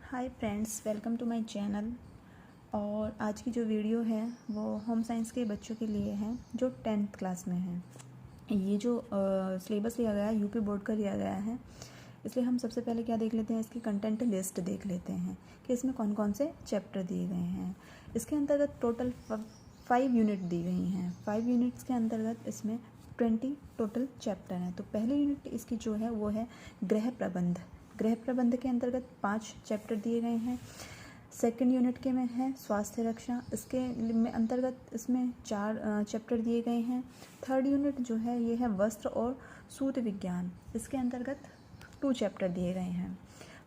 Hi friends, welcome to my channel. और आज की जो वीडियो है वो होम साइंस के बच्चों के लिए है जो 10th क्लास में है। ये जो सिलेबस लिया गया है यूपी बोर्ड का लिया गया है, इसलिए हम सबसे पहले क्या देख लेते हैं, इसकी कंटेंट लिस्ट देख लेते हैं कि इसमें कौन कौन से चैप्टर दिए गए हैं। इसके अंतर्गत टोटल 5 यूनिट दी गई हैं। 5 यूनिट्स के अंतर्गत इसमें 20 टोटल चैप्टर हैं। तो पहली यूनिट इसकी जो है वो है गृह प्रबंध। गृह प्रबंध के अंतर्गत 5 चैप्टर दिए गए हैं। सेकंड यूनिट के में है स्वास्थ्य रक्षा, इसके में अंतर्गत इसमें 4 चैप्टर दिए गए हैं। थर्ड यूनिट जो है ये है वस्त्र और सूत विज्ञान, इसके अंतर्गत 2 चैप्टर दिए गए हैं।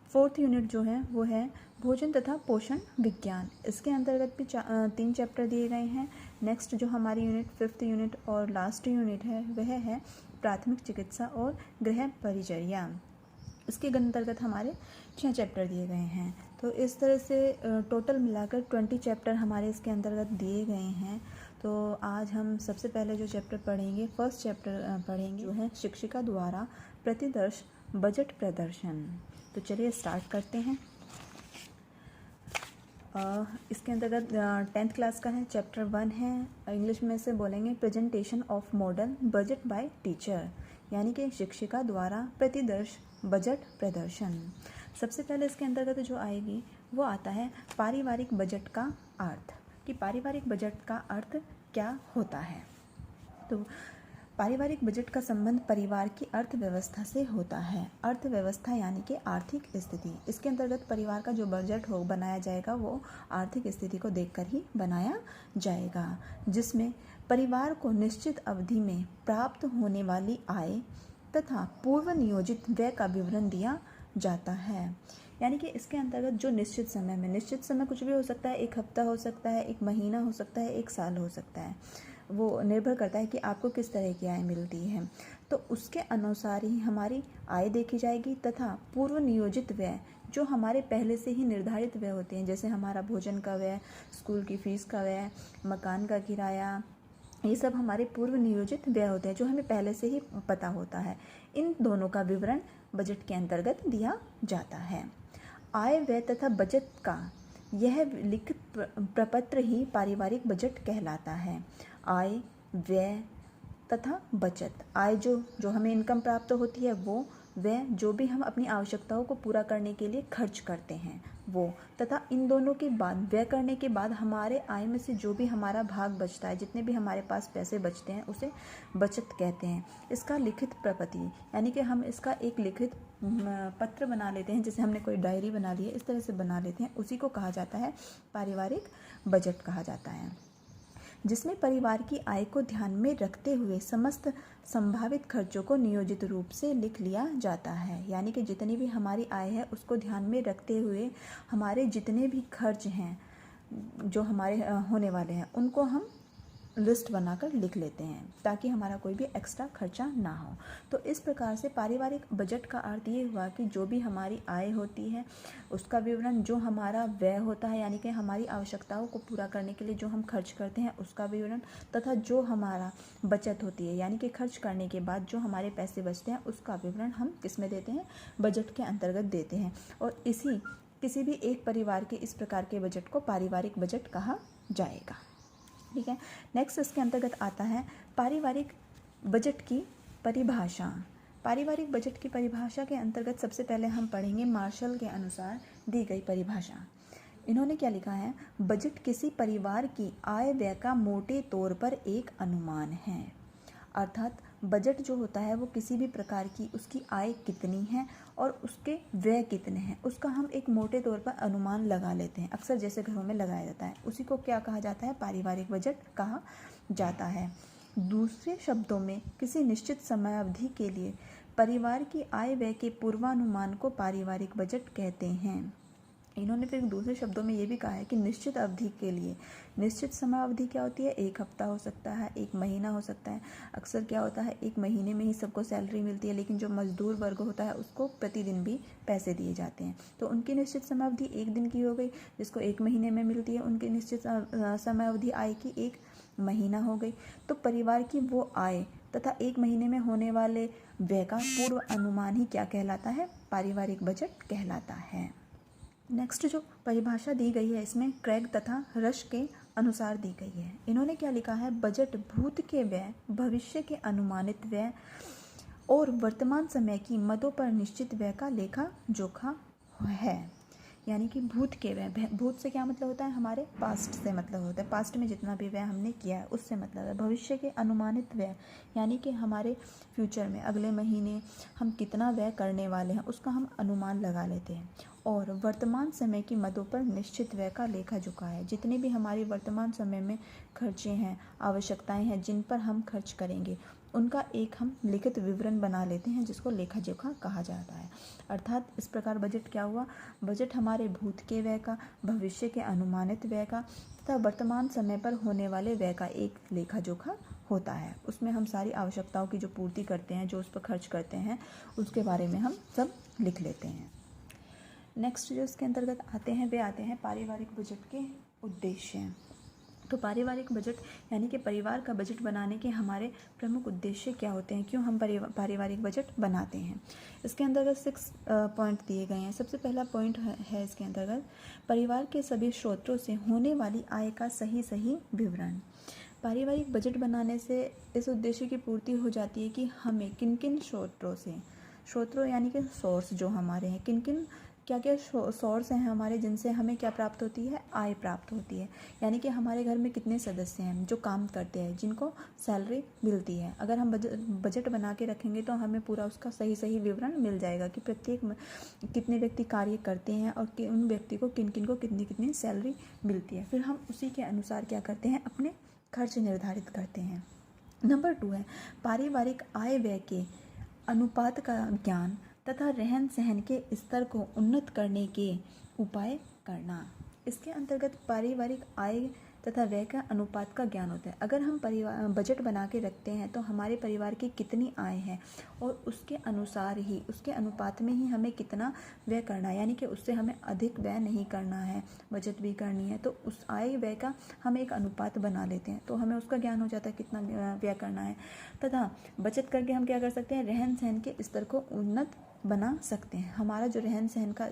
फोर्थ यूनिट जो है वो है भोजन तथा पोषण विज्ञान, इसके अंतर्गत भी 3 चैप्टर दिए गए हैं। नेक्स्ट जो हमारी यूनिट 5th यूनिट और लास्ट यूनिट है वह है प्राथमिक चिकित्सा और गृह परिचर्या, इसके अंतर्गत हमारे 6 चैप्टर दिए गए हैं। तो इस तरह से टोटल मिलाकर 20 चैप्टर हमारे इसके अंतर्गत दिए गए हैं। तो आज हम सबसे पहले जो चैप्टर पढ़ेंगे, फर्स्ट चैप्टर पढ़ेंगे जो है शिक्षिका द्वारा प्रतिवर्ष बजट प्रदर्शन। तो चलिए स्टार्ट करते हैं। इसके अंतर्गत 10th क्लास का है, चैप्टर 1 है। इंग्लिश में से बोलेंगे presentation of model budget by teacher, यानी कि शिक्षिका द्वारा प्रतिवर्ष बजट प्रदर्शन। सबसे पहले इसके अंतर्गत जो आएगी वो आता है पारिवारिक बजट का अर्थ, कि पारिवारिक बजट का अर्थ क्या होता है। तो पारिवारिक बजट का संबंध परिवार की अर्थव्यवस्था से होता है। अर्थव्यवस्था यानी कि आर्थिक स्थिति। इसके अंतर्गत परिवार का जो बजट हो बनाया जाएगा वो आर्थिक स्थिति को देखकर ही बनाया जाएगा, जिसमें परिवार को निश्चित अवधि में प्राप्त होने वाली आय तथा पूर्व नियोजित व्यय का विवरण दिया जाता है। यानी कि इसके अंतर्गत जो निश्चित समय में, निश्चित समय कुछ भी हो सकता है, 1 हफ्ता हो सकता है, 1 महीना हो सकता है, 1 साल हो सकता है, वो निर्भर करता है कि आपको किस तरह की आय मिलती है। तो उसके अनुसार ही हमारी आय देखी जाएगी तथा पूर्व नियोजित व्यय जो हमारे पहले से ही निर्धारित व्यय होते हैं, जैसे हमारा भोजन का व्यय, स्कूल की फीस का व्यय, मकान का किराया, ये सब हमारे पूर्व नियोजित व्यय होते हैं जो हमें पहले से ही पता होता है। इन दोनों का विवरण बजट के अंतर्गत दिया जाता है। आय व्यय तथा बचत का यह लिखित प्रपत्र ही पारिवारिक बजट कहलाता है। आय, व्यय तथा बचत। आय जो हमें इनकम प्राप्त होती है वो, व्यय जो भी हम अपनी आवश्यकताओं को पूरा करने के लिए खर्च करते हैं वो, तथा इन दोनों के बाद व्यय करने के बाद हमारे आय में से जो भी हमारा भाग बचता है, जितने भी हमारे पास पैसे बचते हैं उसे बचत कहते हैं। इसका लिखित प्रपत्र, यानी कि हम इसका एक लिखित पत्र बना लेते हैं, जैसे हमने कोई डायरी बना ली है इस तरह से बना लेते हैं, उसी को कहा जाता है पारिवारिक बजट कहा जाता है, जिसमें परिवार की आय को ध्यान में रखते हुए समस्त संभावित खर्चों को नियोजित रूप से लिख लिया जाता है। यानी कि जितनी भी हमारी आय है उसको ध्यान में रखते हुए हमारे जितने भी खर्च हैं जो हमारे होने वाले हैं उनको हम लिस्ट बनाकर लिख लेते हैं ताकि हमारा कोई भी एक्स्ट्रा खर्चा ना हो। तो इस प्रकार से पारिवारिक बजट का अर्थ ये हुआ कि जो भी हमारी आय होती है उसका विवरण, जो हमारा व्यय होता है यानी कि हमारी आवश्यकताओं को पूरा करने के लिए जो हम खर्च करते हैं उसका विवरण, तथा जो हमारा बचत होती है यानी कि खर्च करने के बाद जो हमारे पैसे बचते हैं उसका विवरण हम किस में देते हैं, बजट के अंतर्गत देते हैं। और किसी भी एक परिवार के इस प्रकार के बजट को पारिवारिक बजट कहा जाएगा। ठीक है। नेक्स्ट इसके अंतर्गत आता है पारिवारिक बजट की परिभाषा। पारिवारिक बजट की परिभाषा के अंतर्गत सबसे पहले हम पढ़ेंगे मार्शल के अनुसार दी गई परिभाषा। इन्होंने क्या लिखा है, बजट किसी परिवार की आय व्यय का मोटे तौर पर एक अनुमान है। अर्थात बजट जो होता है वो किसी भी प्रकार की उसकी आय कितनी है और उसके व्यय कितने हैं उसका हम एक मोटे तौर पर अनुमान लगा लेते हैं। अक्सर जैसे घरों में लगाया जाता है उसी को क्या कहा जाता है, पारिवारिक बजट कहा जाता है। दूसरे शब्दों में किसी निश्चित समयावधि के लिए परिवार की आय व्यय के पूर्वानुमान को पारिवारिक बजट कहते हैं। इन्होंने फिर दूसरे शब्दों में ये भी कहा है कि निश्चित अवधि के लिए, निश्चित समय अवधि क्या होती है, 1 हफ्ता हो सकता है, 1 महीना हो सकता है। अक्सर क्या होता है 1 महीने में ही सबको सैलरी मिलती है, लेकिन जो मजदूर वर्ग होता है उसको प्रतिदिन भी पैसे दिए जाते हैं। तो उनकी निश्चित समय अवधि 1 दिन की हो गई, जिसको 1 महीने में मिलती है उनकी निश्चित समय अवधि आय की 1 महीना हो गई। तो परिवार की वो आय तथा 1 महीने में होने वाले व्यय का पूर्व अनुमान ही क्या कहलाता है, पारिवारिक बजट कहलाता है। नेक्स्ट जो परिभाषा दी गई है इसमें क्रैग तथा रश के अनुसार दी गई है। इन्होंने क्या लिखा है, बजट भूत के व्यय, भविष्य के अनुमानित व्यय और वर्तमान समय की मदों पर निश्चित व्यय का लेखा जोखा है। यानी कि भूत के व्यय, भूत से क्या मतलब होता है, हमारे पास्ट से मतलब होता है, पास्ट में जितना भी व्यय हमने किया है उससे मतलब है। भविष्य के अनुमानित व्यय यानी कि हमारे फ्यूचर में अगले महीने हम कितना व्यय करने वाले हैं उसका हम अनुमान लगा लेते हैं। और वर्तमान समय की मदों पर निश्चित व्यय का लेखा जोखा है। जितने भी हमारी वर्तमान समय में खर्चे हैं, आवश्यकताएं हैं जिन पर हम खर्च करेंगे उनका एक हम लिखित विवरण बना लेते हैं जिसको लेखा जोखा कहा जाता है। अर्थात इस प्रकार बजट क्या हुआ, बजट हमारे भूत के व्यय का, भविष्य के अनुमानित व्यय का तथा वर्तमान समय पर होने वाले व्यय का एक लेखा जोखा होता है। उसमें हम सारी आवश्यकताओं की जो पूर्ति करते हैं, जो उस पर खर्च करते हैं, उसके बारे में हम सब लिख लेते हैं। नेक्स्ट जो इसके अंतर्गत आते हैं वे आते हैं पारिवारिक बजट के उद्देश्य। तो पारिवारिक बजट यानी कि परिवार का बजट बनाने के हमारे प्रमुख उद्देश्य क्या होते हैं, क्यों हम पारिवारिक बजट बनाते हैं। इसके अंतर्गत 6 पॉइंट दिए गए हैं। सबसे पहला पॉइंट है इसके अंतर्गत परिवार के सभी स्रोतों से होने वाली आय का सही विवरण। पारिवारिक बजट बनाने से इस उद्देश्य की पूर्ति हो जाती है कि हमें किन किन स्रोतों यानी कि सोर्स जो हमारे हैं, किन किन क्या क्या सोर्स हैं हमारे जिनसे हमें क्या प्राप्त होती है, आय प्राप्त होती है। यानी कि हमारे घर में कितने सदस्य हैं जो काम करते हैं, जिनको सैलरी मिलती है। अगर हम बजट बना के रखेंगे तो हमें पूरा उसका सही विवरण मिल जाएगा कि प्रत्येक कितने व्यक्ति कार्य करते हैं और उन व्यक्ति को किन किन को कितनी कितनी सैलरी मिलती है। फिर हम उसी के अनुसार क्या करते हैं, अपने खर्च निर्धारित करते हैं। नंबर 2 है पारिवारिक आय व्यय के अनुपात का ज्ञान तथा रहन सहन के स्तर को उन्नत करने के उपाय करना। इसके अंतर्गत पारिवारिक आय तथा व्यय का अनुपात का ज्ञान होता है। अगर हम बजट बना के रखते हैं तो हमारे परिवार की कितनी आय है और उसके अनुसार ही, उसके अनुपात में ही हमें कितना व्यय करना है, यानी कि उससे हमें अधिक व्यय नहीं करना है, बचत भी करनी है। तो उस आय व्यय का हम एक अनुपात बना लेते हैं तो हमें उसका ज्ञान हो जाता है कितना व्यय करना है। तथा बचत करके हम क्या कर सकते हैं, रहन सहन के स्तर को उन्नत बना सकते हैं। हमारा जो रहन सहन का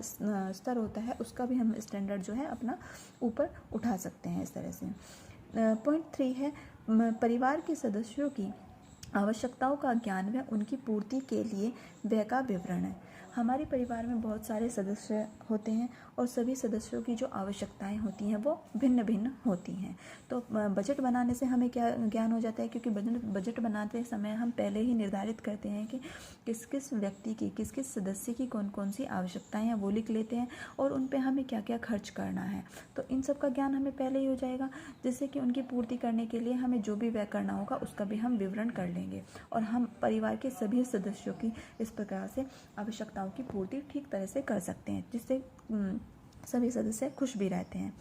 स्तर होता है उसका भी हम स्टैंडर्ड जो है अपना ऊपर उठा सकते हैं इस तरह से। पॉइंट 3 है परिवार के सदस्यों की आवश्यकताओं का ज्ञान व उनकी पूर्ति के लिए व्यय का विवरण है। हमारे परिवार में बहुत सारे सदस्य होते हैं और सभी सदस्यों की जो आवश्यकताएं होती हैं वो भिन्न भिन्न होती हैं। तो बजट बनाने से हमें क्या ज्ञान हो जाता है, क्योंकि बजट बनाते समय हम पहले ही निर्धारित करते हैं कि किस किस व्यक्ति की, किस किस सदस्य की कौन कौन सी आवश्यकताएं हैं वो लिख लेते हैं और उन पे हमें क्या क्या खर्च करना है। तो इन सब का ज्ञान हमें पहले ही हो जाएगा, जिससे कि उनकी पूर्ति करने के लिए हमें जो भी व्यय करना होगा उसका भी हम विवरण कर लेंगे और हम परिवार के सभी सदस्यों की इस प्रकार से आवश्यकताओं की पूर्ति ठीक तरह से कर सकते हैं, जिससे सभी सदस्य खुश भी रहते हैं।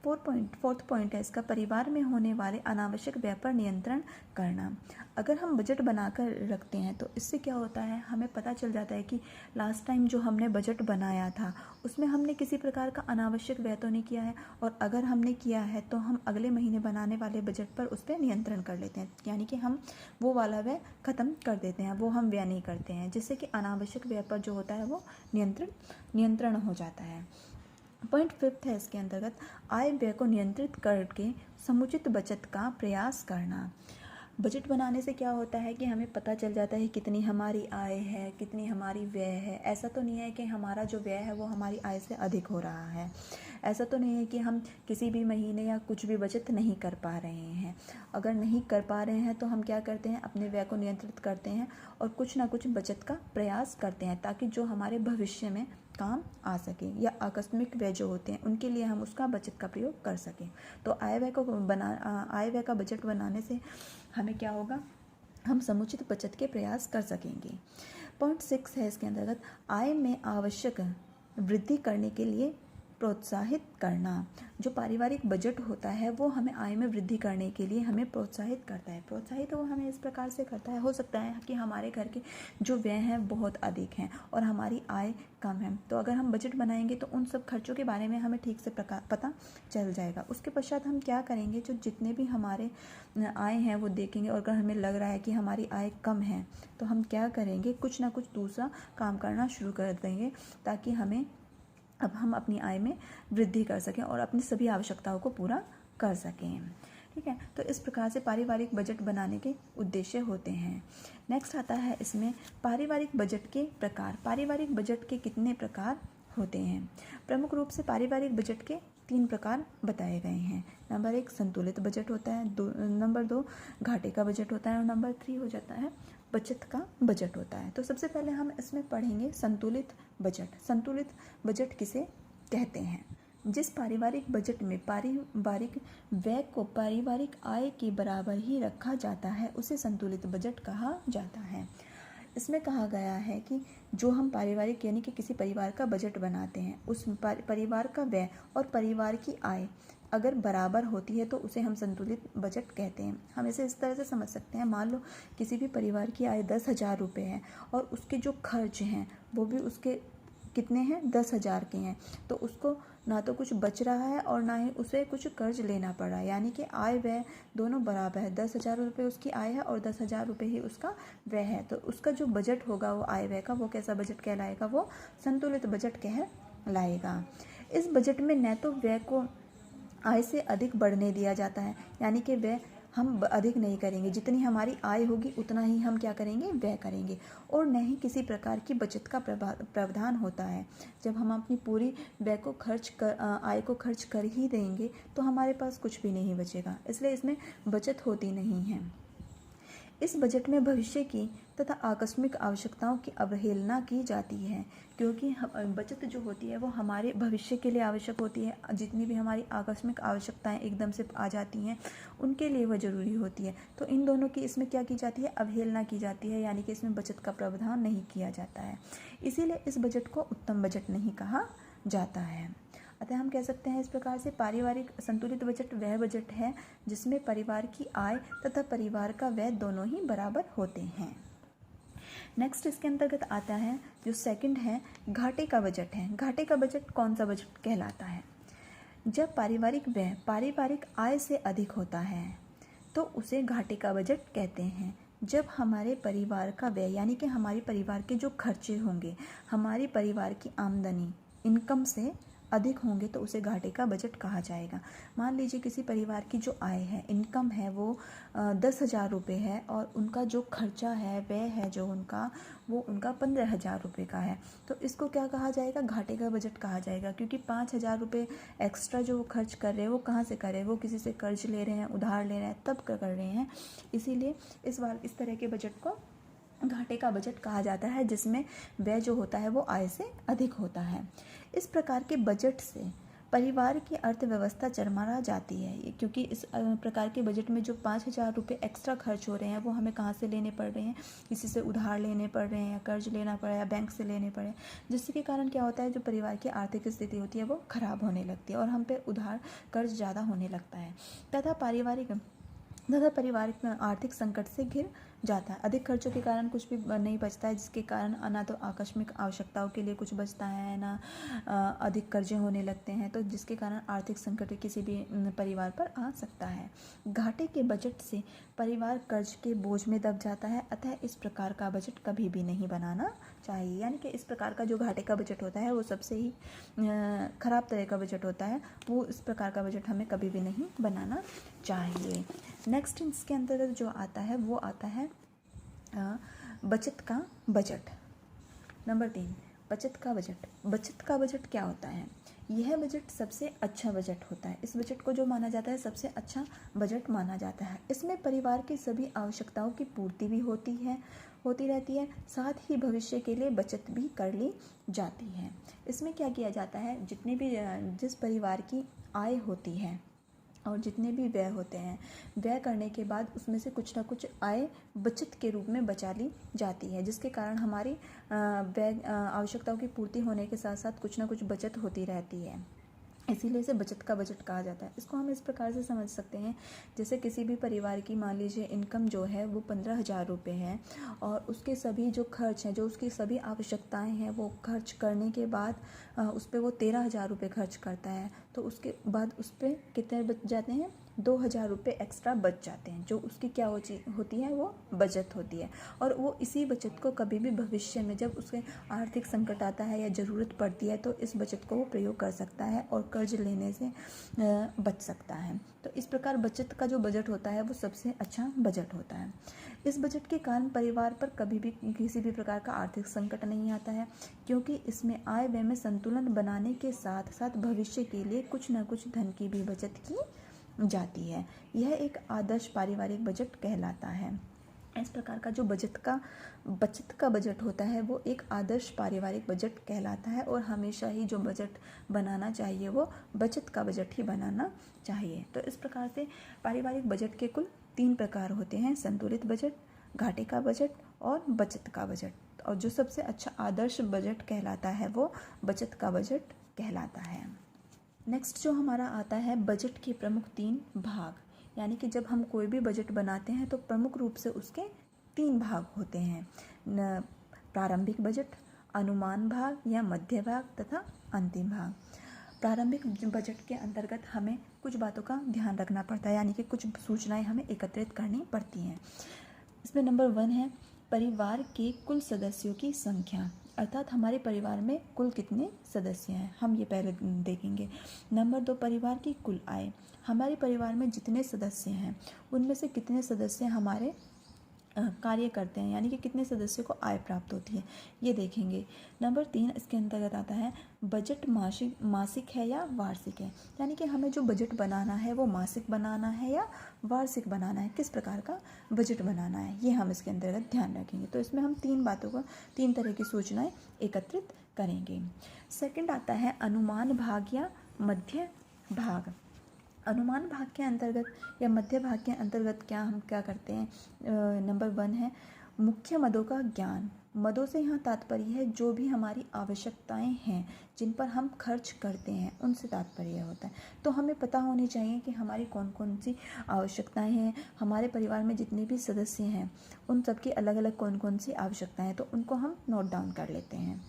फोर्थ पॉइंट है इसका परिवार में होने वाले अनावश्यक व्यय पर नियंत्रण करना। अगर हम बजट बनाकर रखते हैं तो इससे क्या होता है, हमें पता चल जाता है कि लास्ट टाइम जो हमने बजट बनाया था उसमें हमने किसी प्रकार का अनावश्यक व्यय तो नहीं किया है, और अगर हमने किया है तो हम अगले महीने बनाने वाले बजट पर उस पर नियंत्रण कर लेते हैं, यानी कि हम वो वाला व्यय ख़त्म कर देते हैं, वो हम व्यय नहीं करते हैं, जिससे कि अनावश्यक व्यय पर जो होता है वो नियंत्रण हो जाता है। पॉइंट 5 है इसके अंतर्गत आय व्यय को नियंत्रित करके समुचित बचत का प्रयास करना। बजट बनाने से क्या होता है कि हमें पता चल जाता है कितनी हमारी आय है, कितनी हमारी व्यय है। ऐसा तो नहीं है कि हमारा जो व्यय है वो हमारी आय से अधिक हो रहा है, ऐसा तो नहीं है कि हम किसी भी महीने या कुछ भी बचत नहीं कर पा रहे हैं। अगर नहीं कर पा रहे हैं तो हम क्या करते हैं, अपने व्यय को नियंत्रित करते हैं और कुछ ना कुछ बचत का प्रयास करते हैं, ताकि जो हमारे भविष्य में काम आ सके या आकस्मिक व्यय जो होते हैं उनके लिए हम उसका बचत का प्रयोग कर सकें। तो आय व्यय का बजट बनाने से हमें क्या होगा, हम समुचित बचत के प्रयास कर सकेंगे। पॉइंट 6 है इसके अंतर्गत आय में आवश्यक वृद्धि करने के लिए प्रोत्साहित करना। जो पारिवारिक बजट होता है वो हमें आय में वृद्धि करने के लिए हमें प्रोत्साहित करता है। प्रोत्साहित वो हमें इस प्रकार से करता है, हो सकता है कि हमारे घर के जो व्यय हैं बहुत अधिक हैं और हमारी आय कम है, तो अगर हम बजट बनाएंगे तो उन सब खर्चों के बारे में हमें ठीक से पता चल जाएगा। उसके पश्चात हम क्या करेंगे, जो जितने भी हमारे आय हैं वो देखेंगे, और अगर हमें लग रहा है कि हमारी आय कम है तो हम क्या करेंगे, कुछ ना कुछ दूसरा काम करना शुरू कर देंगे, ताकि हमें अब हम अपनी आय में वृद्धि कर सकें और अपनी सभी आवश्यकताओं को पूरा कर सकें। ठीक है, तो इस प्रकार से पारिवारिक बजट बनाने के उद्देश्य होते हैं। नेक्स्ट आता है इसमें पारिवारिक बजट के प्रकार। पारिवारिक बजट के कितने प्रकार होते हैं? प्रमुख रूप से पारिवारिक बजट के 3 प्रकार बताए गए हैं। नंबर 1 संतुलित बजट होता है, नंबर 2 घाटे का बजट होता है और नंबर 3 हो जाता है बचत का बजट होता है। तो सबसे पहले हम इसमें पढ़ेंगे संतुलित बजट। संतुलित बजट किसे कहते हैं? जिस पारिवारिक बजट में पारिवारिक व्यय को पारिवारिक आय के बराबर ही रखा जाता है उसे संतुलित बजट कहा जाता है। इसमें कहा गया है कि जो हम पारिवारिक यानी कि किसी परिवार का बजट बनाते हैं उस परिवार का व्यय और परिवार की आय अगर बराबर होती है तो उसे हम संतुलित बजट कहते हैं। हम इसे इस तरह से समझ सकते हैं, मान लो किसी भी परिवार की आय 10,000 रुपये है और उसके जो खर्च हैं वो भी उसके कितने हैं? 10,000 के हैं। तो उसको ना तो कुछ बच रहा है और ना ही उसे कुछ कर्ज लेना पड़ रहा है, यानी कि आय व्यय दोनों बराबर है। 10,000 रुपये उसकी आय है और 10,000 रुपये ही उसका व्यय है। तो उसका जो बजट होगा वो आय व्यय का, वो कैसा बजट कहलाएगा? वो संतुलित बजट कहलाएगा। इस बजट में न तो व्यय को आय से अधिक बढ़ने दिया जाता है, यानी कि व्यय हम अधिक नहीं करेंगे, जितनी हमारी आय होगी उतना ही हम क्या करेंगे? व्यय करेंगे। और न ही किसी प्रकार की बचत का प्रावधान होता है। जब हम अपनी पूरी व्यय को आय को खर्च कर ही देंगे तो हमारे पास कुछ भी नहीं बचेगा, इसलिए इसमें बचत होती नहीं है। इस बजट में भविष्य की तथा आकस्मिक आवश्यकताओं की अवहेलना की जाती है, क्योंकि बचत जो होती है वो हमारे भविष्य के लिए आवश्यक होती है। जितनी भी हमारी आकस्मिक आवश्यकताएं एकदम से आ जाती हैं उनके लिए वह ज़रूरी होती है। तो इन दोनों की इसमें क्या की जाती है? अवहेलना की जाती है, यानी कि इसमें बचत का प्रावधान नहीं किया जाता है। इसीलिए इस बजट को उत्तम बजट नहीं कहा जाता है। अतः हम कह सकते हैं इस प्रकार से पारिवारिक संतुलित बजट वह बजट है जिसमें परिवार की आय तथा परिवार का व्यय दोनों ही बराबर होते हैं। नेक्स्ट इसके अंतर्गत आता है जो सेकंड है घाटे का बजट है। घाटे का बजट कौन सा बजट कहलाता है? जब पारिवारिक व्यय पारिवारिक आय से अधिक होता है तो उसे घाटे का बजट कहते हैं। जब हमारे परिवार का व्यय यानी कि हमारे परिवार के जो खर्चे होंगे, हमारी परिवार की आमदनी इनकम से अधिक होंगे तो उसे घाटे का बजट कहा जाएगा। मान लीजिए किसी परिवार की जो आय है, इनकम है, वो 10,000 रुपये है और उनका जो खर्चा है, व्यय है जो उनका, वो उनका 15,000 रुपये का है। तो इसको क्या कहा जाएगा? घाटे का बजट कहा जाएगा, क्योंकि 5,000 रुपये एक्स्ट्रा जो वो खर्च कर रहे हैं वो कहाँ से कर रहे हैं? वो किसी से कर्ज ले रहे हैं, उधार ले रहे हैं, तब कर रहे हैं। इसीलिए इस तरह के बजट को घाटे का बजट कहा जाता है, जिसमें व्यय जो होता है वो आय से अधिक होता है। इस प्रकार के बजट से परिवार की अर्थव्यवस्था चरमरा जाती है, क्योंकि इस प्रकार के बजट में जो 5,000 रुपये एक्स्ट्रा खर्च हो रहे हैं वो हमें कहाँ से लेने पड़ रहे हैं? किसी से उधार लेने पड़ रहे हैं, या कर्ज लेना पड़ रहा है, या बैंक से लेने पड़े, जिसके कारण क्या होता है? जो परिवार की आर्थिक स्थिति होती है वो खराब होने लगती है और हम पे उधार कर्ज ज़्यादा होने लगता है तथा परिवार आर्थिक संकट से घिर जाता है। अधिक खर्चों के कारण कुछ भी नहीं बचता है, जिसके कारण ना तो आकस्मिक आवश्यकताओं के लिए कुछ बचता है, ना अधिक कर्जे होने लगते हैं, तो जिसके कारण आर्थिक संकट किसी भी परिवार पर आ सकता है। घाटे के बजट से परिवार कर्ज के बोझ में दब जाता है, अतः इस प्रकार का बजट कभी भी नहीं बनाना चाहिए। यानी कि इस प्रकार का जो घाटे का बजट होता है वो सबसे ही खराब तरह का बजट होता है। वो इस प्रकार का बजट हमें कभी भी नहीं बनाना चाहिए। नेक्स्ट इसके अंतर्गत जो आता है वो आता है बचत का बजट। नंबर 3 बचत का बजट। बचत का बजट क्या होता है? यह बजट सबसे अच्छा बजट होता है। इस बजट को जो माना जाता है सबसे अच्छा बजट माना जाता है। इसमें परिवार की सभी आवश्यकताओं की पूर्ति भी होती रहती है, साथ ही भविष्य के लिए बचत भी कर ली जाती है। इसमें क्या किया जाता है? जिस परिवार की आय होती है और जितने भी व्यय होते हैं, व्यय करने के बाद उसमें से कुछ ना कुछ आय बचत के रूप में बचा ली जाती है, जिसके कारण हमारी व्यय आवश्यकताओं की पूर्ति होने के साथ साथ कुछ ना कुछ बचत होती रहती है। इसीलिए इसे बचत का बजट कहा जाता है। इसको हम इस प्रकार से समझ सकते हैं, जैसे किसी भी परिवार की मान लीजिए इनकम जो है वो 15,000 रुपये है और उसके सभी जो खर्च हैं, जो उसकी सभी आवश्यकताएं हैं, वो खर्च करने के बाद उस पर वो 13,000 रुपये खर्च करता है, तो उसके बाद उस पर कितने बच जाते हैं? 2,000 रुपये एक्स्ट्रा बच जाते हैं, जो उसकी क्या होती है, वो बचत होती है। और वो इसी बचत को कभी भी भविष्य में जब उसके आर्थिक संकट आता है या ज़रूरत पड़ती है तो इस बचत को वो प्रयोग कर सकता है और कर्ज लेने से बच सकता है। तो इस प्रकार बचत का जो बजट होता है वो सबसे अच्छा बजट होता है। इस बजट के कारण परिवार पर कभी भी किसी भी प्रकार का आर्थिक संकट नहीं आता है, क्योंकि इसमें आय व्यय में संतुलन बनाने के साथ साथ भविष्य के लिए कुछ न कुछ धन की भी बचत की जाती है। यह एक आदर्श पारिवारिक बजट कहलाता है। इस प्रकार का जो बचत का बजट होता है वो एक आदर्श पारिवारिक बजट कहलाता है, और हमेशा ही जो बजट बनाना चाहिए वो बचत का बजट ही बनाना चाहिए। तो इस प्रकार से पारिवारिक बजट के कुल 3 प्रकार होते हैं: संतुलित बजट, घाटे का बजट और बचत का बजट। और जो सबसे अच्छा आदर्श बजट कहलाता है वो बचत का बजट कहलाता है। नेक्स्ट जो हमारा आता है बजट के प्रमुख 3 भाग, यानी कि जब हम कोई भी बजट बनाते हैं तो प्रमुख रूप से उसके 3 भाग होते हैं: प्रारंभिक बजट, अनुमान भाग या मध्य भाग तथा अंतिम भाग। प्रारंभिक बजट के अंतर्गत हमें कुछ बातों का ध्यान रखना पड़ता है, यानी कि कुछ सूचनाएं हमें एकत्रित करनी पड़ती हैं। इसमें नंबर 1 है परिवार के कुल सदस्यों की संख्या, अर्थात हमारे परिवार में कुल कितने सदस्य हैं, हम ये पहले देखेंगे। नंबर 2 परिवार की कुल आय, हमारे परिवार में जितने सदस्य हैं उनमें से कितने सदस्य हमारे कार्य करते हैं, यानी कि कितने सदस्यों को आय प्राप्त होती है, ये देखेंगे। नंबर 3 इसके अंतर्गत आता है बजट मासिक है या वार्षिक है, यानी कि हमें जो बजट बनाना है वो मासिक बनाना है या वार्षिक बनाना है, किस प्रकार का बजट बनाना है, ये हम इसके अंतर्गत ध्यान रखेंगे। तो इसमें हम 3 बातों को 3 तरह की सूचनाएं एकत्रित करेंगे। सेकंड आता है अनुमान भाग या मध्य भाग। अनुमान भाग के अंतर्गत या मध्य भाग के अंतर्गत हम क्या करते हैं, नंबर 1 है मुख्य मदों का ज्ञान। मदों से यहाँ तात्पर्य है जो भी हमारी आवश्यकताएं हैं जिन पर हम खर्च करते हैं उनसे तात्पर्य होता है। तो हमें पता होनी चाहिए कि हमारी कौन कौन सी आवश्यकताएं हैं, हमारे परिवार में जितने भी सदस्य हैं उन सब की अलग अलग कौन कौन सी आवश्यकताएं हैं, तो उनको हम नोट डाउन कर लेते हैं।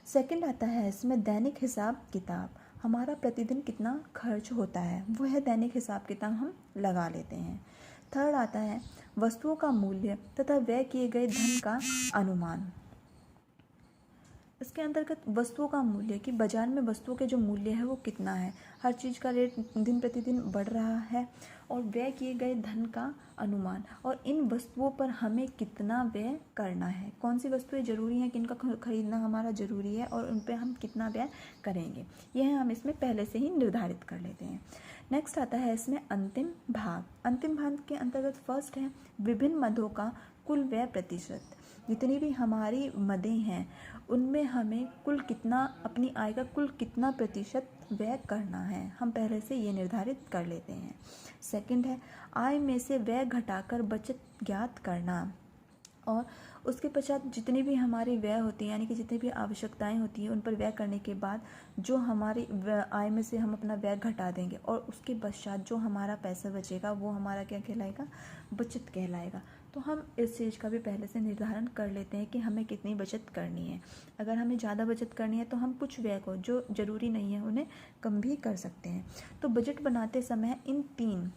सेकंड आता है इसमें दैनिक हिसाब किताब, हमारा प्रतिदिन कितना खर्च होता है वो है दैनिक हिसाब किताब हम लगा लेते हैं। थर्ड आता है वस्तुओं का मूल्य तथा व्यय किए गए धन का अनुमान। इसके अंतर्गत वस्तुओं का मूल्य कि बाजार में वस्तुओं के जो मूल्य है वो कितना है, हर चीज़ का रेट दिन प्रतिदिन बढ़ रहा है। और व्यय किए गए धन का अनुमान, और इन वस्तुओं पर हमें कितना व्यय करना है, कौन सी वस्तुएं ज़रूरी हैं, किनका खरीदना हमारा ज़रूरी है और उन पर हम कितना व्यय करेंगे, यह हम इसमें पहले से ही निर्धारित कर लेते हैं। नेक्स्ट आता है इसमें अंतिम भाग। अंतिम भाग के अंतर्गत फर्स्ट है विभिन्न मदों का कुल व्यय प्रतिशत। जितनी भी हमारी मदें हैं उनमें हमें कुल कितना, अपनी आय का कुल कितना प्रतिशत व्यय करना है, हम पहले से ये निर्धारित कर लेते हैं। सेकंड है आय में से व्यय घटाकर बचत ज्ञात करना। और उसके पश्चात जितनी भी हमारी व्यय होती है, यानी कि जितनी भी आवश्यकताएं होती हैं उन पर व्यय करने के बाद जो हमारी आय में से हम अपना व्यय घटा देंगे और उसके पश्चात जो हमारा पैसा बचेगा वो हमारा क्या कहलाएगा, बचत कहलाएगा। तो हम इस चीज़ का भी पहले से निर्धारण कर लेते हैं कि हमें कितनी बचत करनी है। अगर हमें ज़्यादा बचत करनी है तो हम कुछ व्यय को जो ज़रूरी नहीं है उन्हें कम भी कर सकते हैं। तो बजट बनाते समय इन 3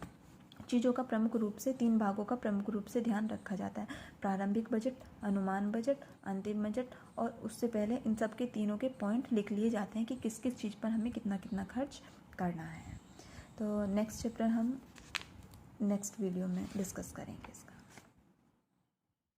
चीज़ों का प्रमुख रूप से, 3 भागों का प्रमुख रूप से ध्यान रखा जाता है: प्रारंभिक बजट, अनुमान बजट, अंतिम बजट। और उससे पहले इन सब के तीनों के पॉइंट लिख लिए जाते हैं कि किस किस चीज़ पर हमें कितना कितना खर्च करना है। तो नेक्स्ट चैप्टर हम नेक्स्ट वीडियो में डिस्कस करेंगे।